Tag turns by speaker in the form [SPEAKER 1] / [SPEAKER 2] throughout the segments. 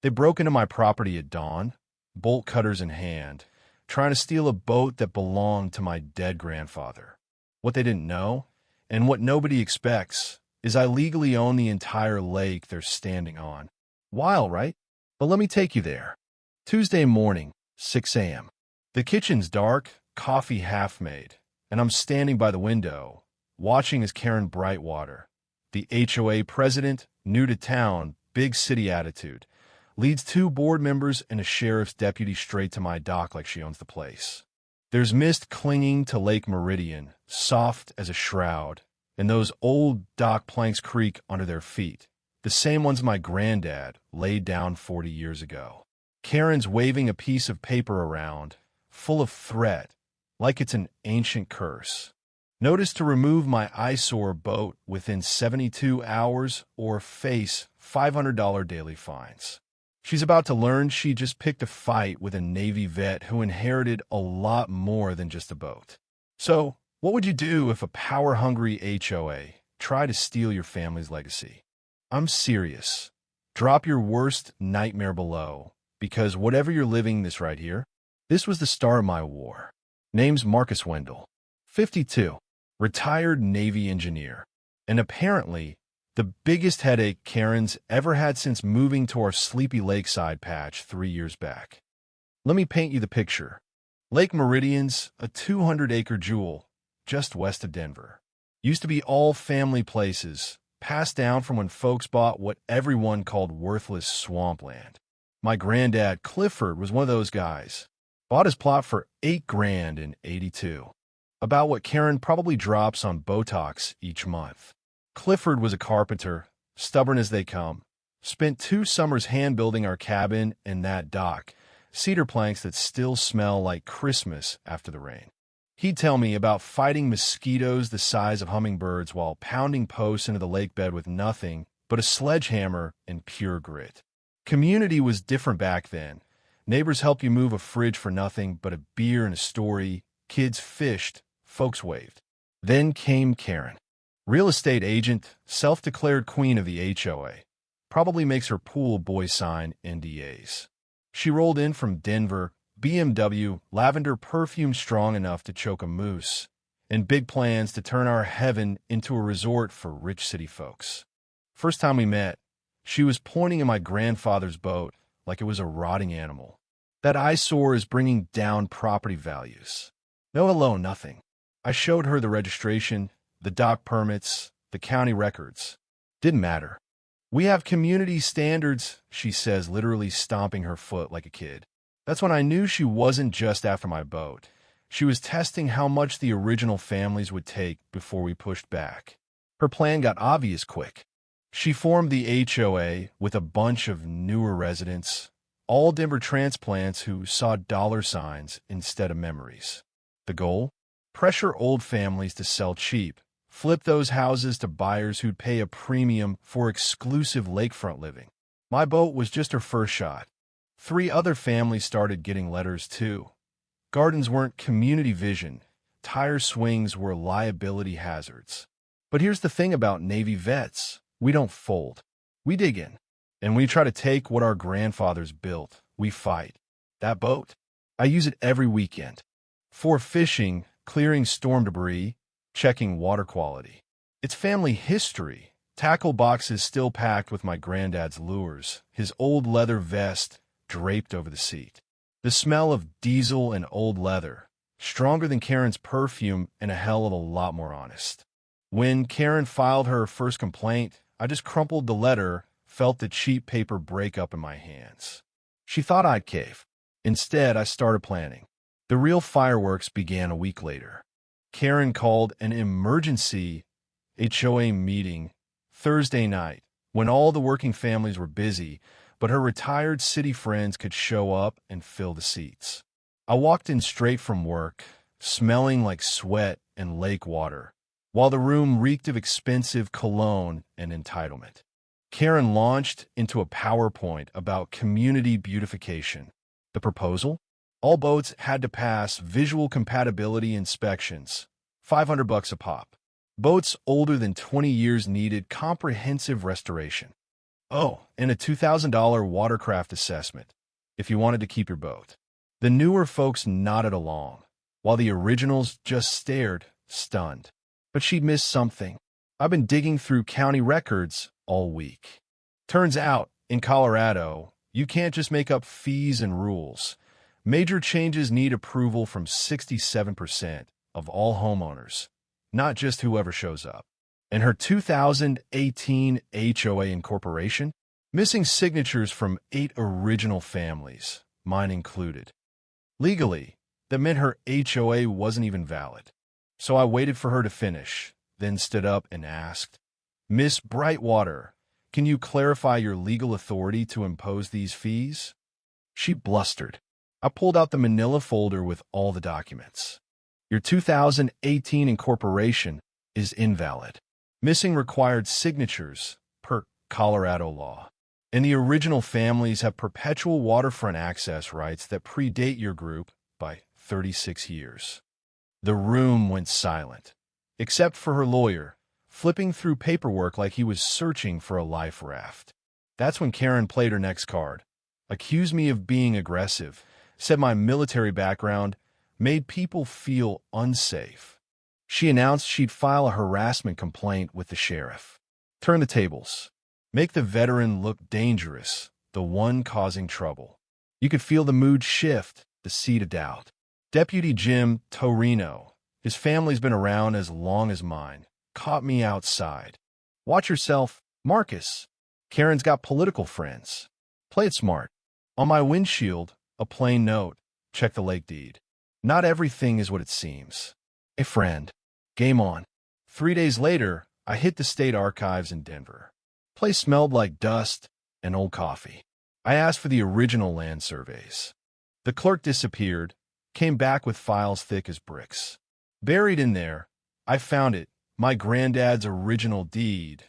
[SPEAKER 1] They broke into my property at dawn, bolt cutters in hand, trying to steal a boat that belonged to my dead grandfather. What they didn't know, and what nobody expects, is I legally own the entire lake they're standing on. Wild, right? But let me take you there. Tuesday morning, 6 a.m. The kitchen's dark, coffee half made, and I'm standing by the window, watching as Karen Brightwater, the HOA president, new to town, big city attitude, leads 2 board members and a sheriff's deputy straight to my dock like she owns the place. There's mist clinging to Lake Meridian, soft as a shroud, and those old dock planks creak under their feet, the same ones my granddad laid down 40 years ago. Karen's waving a piece of paper around, full of threat, like it's an ancient curse. Notice to remove my eyesore boat within 72 hours or face $500 daily fines. She's about to learn she just picked a fight with a Navy vet who inherited a lot more than just a boat. So, what would you do if a power-hungry HOA tried to steal your family's legacy? I'm serious. Drop your worst nightmare below, because whatever you're living this right here, this was the start of my war. Name's Marcus Wendell, 52, retired Navy engineer, and apparently the biggest headache Karen's ever had since moving to our sleepy lakeside patch 3 years back. Let me paint you the picture. Lake Meridian's a 200-acre jewel just west of Denver. Used to be all family places, passed down from when folks bought what everyone called worthless swampland. My granddad, Clifford, was one of those guys. Bought his plot for $8,000 in '82. About what Karen probably drops on Botox each month. Clifford was a carpenter, stubborn as they come. Spent 2 summers hand-building our cabin and that dock, cedar planks that still smell like Christmas after the rain. He'd tell me about fighting mosquitoes the size of hummingbirds while pounding posts into the lake bed with nothing but a sledgehammer and pure grit. Community was different back then. Neighbors helped you move a fridge for nothing but a beer and a story. Kids fished, folks waved. Then came Karen. Real estate agent, self-declared queen of the HOA. Probably makes her pool boy sign NDAs. She rolled in from Denver, BMW, lavender perfume strong enough to choke a moose, and big plans to turn our heaven into a resort for rich city folks. First time we met, she was pointing at my grandfather's boat like it was a rotting animal. That eyesore is bringing down property values. No hello, nothing. I showed her the registration, the dock permits, the county records. Didn't matter. We have community standards, she says, literally stomping her foot like a kid. That's when I knew she wasn't just after my boat. She was testing how much the original families would take before we pushed back. Her plan got obvious quick. She formed the HOA with a bunch of newer residents, all Denver transplants who saw dollar signs instead of memories. The goal? Pressure old families to sell cheap, flip those houses to buyers who'd pay a premium for exclusive lakefront living. My boat was just her first shot. 3 other families started getting letters too. Gardens weren't community vision. Tire swings were liability hazards. But here's the thing about Navy vets. We don't fold. We dig in. And we try to take what our grandfathers built. We fight. That boat, I use it every weekend. For fishing, clearing storm debris, checking water quality. It's family history. Tackle boxes still packed with my granddad's lures, his old leather vest draped over the seat. The smell of diesel and old leather, stronger than Karen's perfume and a hell of a lot more honest. When Karen filed her first complaint, I just crumpled the letter, felt the cheap paper break up in my hands. She thought I'd cave. Instead, I started planning. The real fireworks began a week later. Karen called an emergency HOA meeting Thursday night when all the working families were busy, but her retired city friends could show up and fill the seats. I walked in straight from work, smelling like sweat and lake water, while the room reeked of expensive cologne and entitlement. Karen launched into a PowerPoint about community beautification. The proposal? All boats had to pass visual compatibility inspections, $500 a pop. Boats older than 20 years needed comprehensive restoration. Oh, and a $2,000 watercraft assessment if you wanted to keep your boat. The newer folks nodded along, while the originals just stared, stunned. But she'd missed something. I've been digging through county records all week. Turns out, in Colorado, you can't just make up fees and rules. Major changes need approval from 67% of all homeowners, not just whoever shows up. And her 2018 HOA incorporation, missing signatures from 8 original families, mine included. Legally, that meant her HOA wasn't even valid. So I waited for her to finish, then stood up and asked, "Miss Brightwater, can you clarify your legal authority to impose these fees?" She blustered. I pulled out the manila folder with all the documents. "Your 2018 incorporation is invalid. Missing required signatures per Colorado law. And the original families have perpetual waterfront access rights that predate your group by 36 years. The room went silent, except for her lawyer, flipping through paperwork like he was searching for a life raft. That's when Karen played her next card. Accused me of being aggressive, said my military background made people feel unsafe. She announced she'd file a harassment complaint with the sheriff. Turn the tables. Make the veteran look dangerous, the one causing trouble. You could feel the mood shift, the seed of doubt. Deputy Jim Torino, his family's been around as long as mine, caught me outside. "Watch yourself, Marcus. Karen's got political friends. Play it smart." On my windshield, a plain note, check the lake deed. Not everything is what it seems. A friend. Game on. 3 days later, I hit the state archives in Denver. Place smelled like dust and old coffee. I asked for the original land surveys. The clerk disappeared, came back with files thick as bricks. Buried in there, I found it, my granddad's original deed,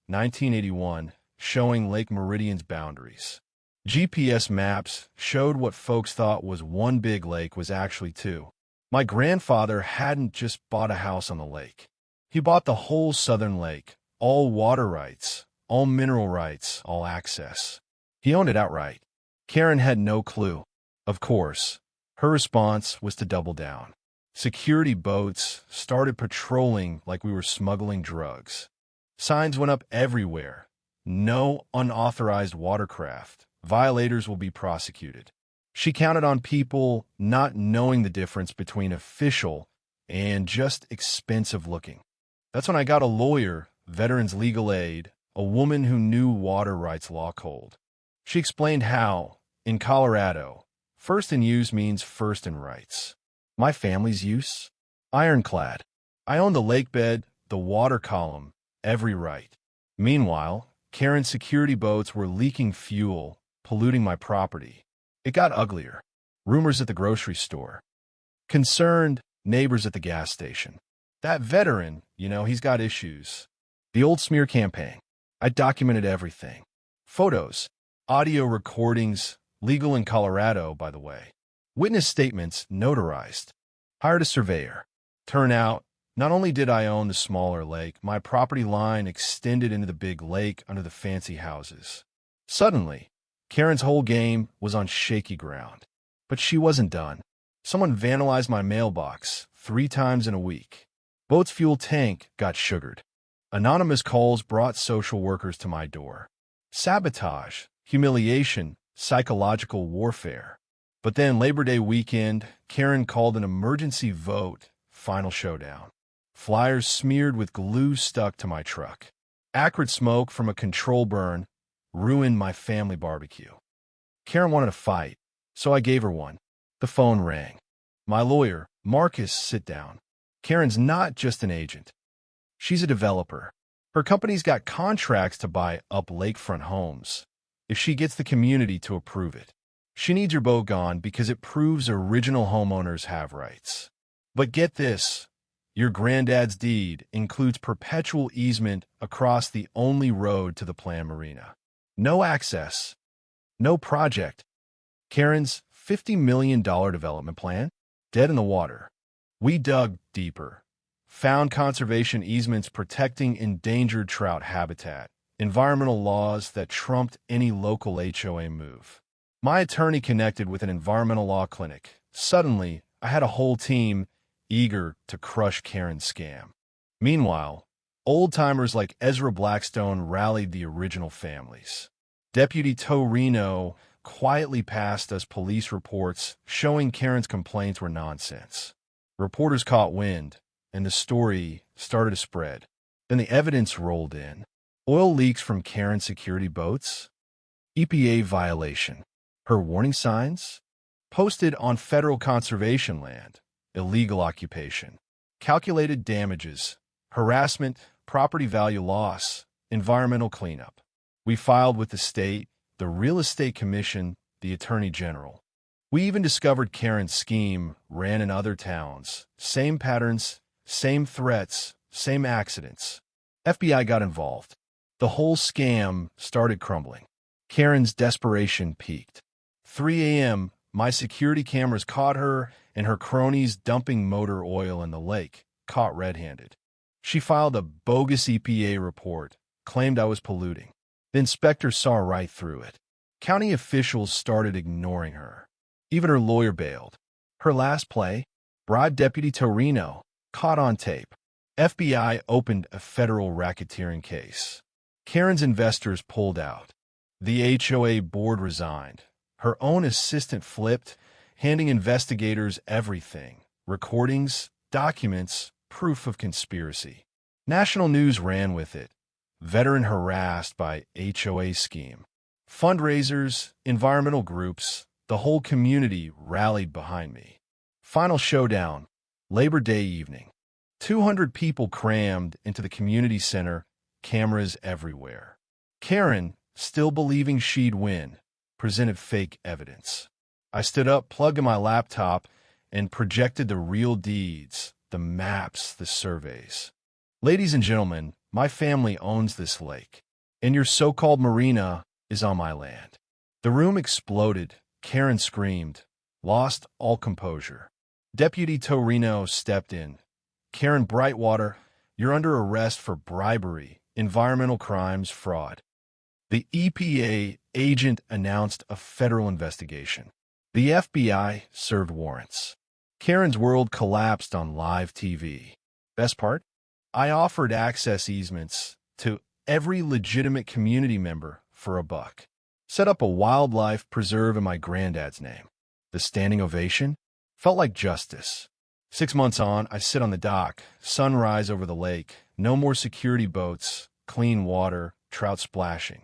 [SPEAKER 1] 1981, showing Lake Meridian's boundaries. GPS maps showed what folks thought was one big lake was actually 2. My grandfather hadn't just bought a house on the lake. He bought the whole southern lake, all water rights, all mineral rights, all access. He owned it outright. Karen had no clue. Of course, her response was to double down. Security boats started patrolling like we were smuggling drugs. Signs went up everywhere. No unauthorized watercraft. Violators will be prosecuted. She counted on people not knowing the difference between official and just expensive looking. That's when I got a lawyer, Veterans Legal Aid, a woman who knew water rights law cold. She explained how, in Colorado, first in use means first in rights. My family's use? Ironclad. I own the lake bed, the water column, every right. Meanwhile, Karen's security boats were leaking fuel, polluting my property. It got uglier. Rumors at the grocery store. Concerned neighbors at the gas station. That veteran, he's got issues. The old smear campaign. I documented everything. Photos, audio recordings, legal in Colorado, by the way. Witness statements notarized. Hired a surveyor. Turn out, not only did I own the smaller lake, my property line extended into the big lake under the fancy houses. Suddenly, Karen's whole game was on shaky ground. But she wasn't done. Someone vandalized my mailbox 3 times in a week. Boat's fuel tank got sugared. Anonymous calls brought social workers to my door. Sabotage, humiliation, psychological warfare. But then Labor Day weekend, Karen called an emergency vote, final showdown. Flyers smeared with glue stuck to my truck. Acrid smoke from a control burn ruined my family barbecue. Karen wanted a fight, so I gave her one. The phone rang. My lawyer, Marcus, sit down. Karen's not just an agent. She's a developer. Her company's got contracts to buy up lakefront homes, if she gets the community to approve it. She needs her boat gone because it proves original homeowners have rights. But get this, your granddad's deed includes perpetual easement across the only road to the planned marina. No access, no project. Karen's $50 million development plan, dead in the water. We dug deeper, found conservation easements protecting endangered trout habitat, environmental laws that trumped any local HOA move. My attorney connected with an environmental law clinic. Suddenly, I had a whole team eager to crush Karen's scam. Meanwhile, old-timers like Ezra Blackstone rallied the original families. Deputy Torino quietly passed us police reports showing Karen's complaints were nonsense. Reporters caught wind, and the story started to spread. Then the evidence rolled in. Oil leaks from Karen's security boats, EPA violation, her warning signs, posted on federal conservation land, illegal occupation, calculated damages, harassment, property value loss, environmental cleanup. We filed with the state, the Real Estate Commission, the Attorney General. We even discovered Karen's scheme ran in other towns. Same patterns, same threats, same accidents. FBI got involved. The whole scam started crumbling. Karen's desperation peaked. 3 a.m., my security cameras caught her and her cronies dumping motor oil in the lake, caught red-handed. She filed a bogus EPA report, claimed I was polluting. The inspector saw right through it. County officials started ignoring her. Even her lawyer bailed. Her last play, bribed Deputy Torino, caught on tape. FBI opened a federal racketeering case. Karen's investors pulled out. The HOA board resigned. Her own assistant flipped, handing investigators everything: recordings, documents, proof of conspiracy. National news ran with it. Veteran harassed by HOA scheme. Fundraisers, environmental groups, the whole community rallied behind me. Final showdown, Labor Day evening. 200 people crammed into the community center, cameras everywhere. Karen, still believing she'd win, presented fake evidence. I stood up, plugged in my laptop, and projected the real deeds, the maps, the surveys. Ladies and gentlemen, my family owns this lake, and your so-called marina is on my land. The room exploded. Karen screamed, lost all composure. Deputy Torino stepped in. Karen Brightwater, you're under arrest for bribery, environmental crimes, fraud. The EPA agent announced a federal investigation. The FBI served warrants. Karen's world collapsed on live TV. Best part? I offered access easements to every legitimate community member for $1. Set up a wildlife preserve in my granddad's name. The standing ovation felt like justice. 6 months on, I sit on the dock, sunrise over the lake, no more security boats, clean water, trout splashing.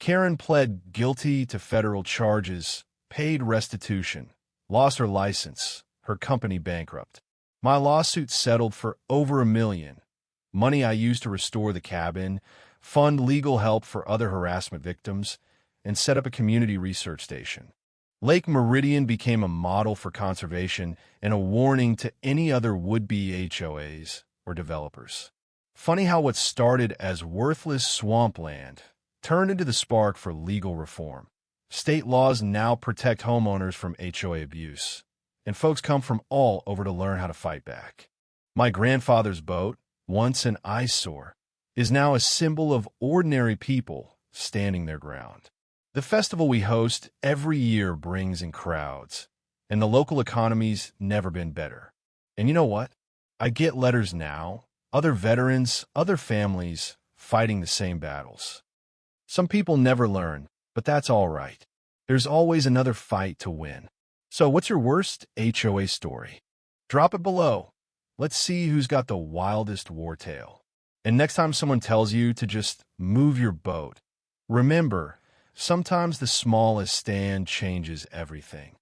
[SPEAKER 1] Karen pled guilty to federal charges, paid restitution, lost her license, her company bankrupt. My lawsuit settled for over $1 million. Money I used to restore the cabin, fund legal help for other harassment victims, and set up a community research station. Lake Meridian became a model for conservation and a warning to any other would-be HOAs or developers. Funny how what started as worthless swampland turned into the spark for legal reform. State laws now protect homeowners from HOA abuse, and folks come from all over to learn how to fight back. My grandfather's boat, once an eyesore, is now a symbol of ordinary people standing their ground. The festival we host every year brings in crowds, and the local economy's never been better. And you know what? I get letters now, other veterans, other families fighting the same battles. Some people never learn, but that's all right. There's always another fight to win. So what's your worst HOA story? Drop it below. Let's see who's got the wildest war tale. And next time someone tells you to just move your boat, remember, sometimes the smallest stand changes everything.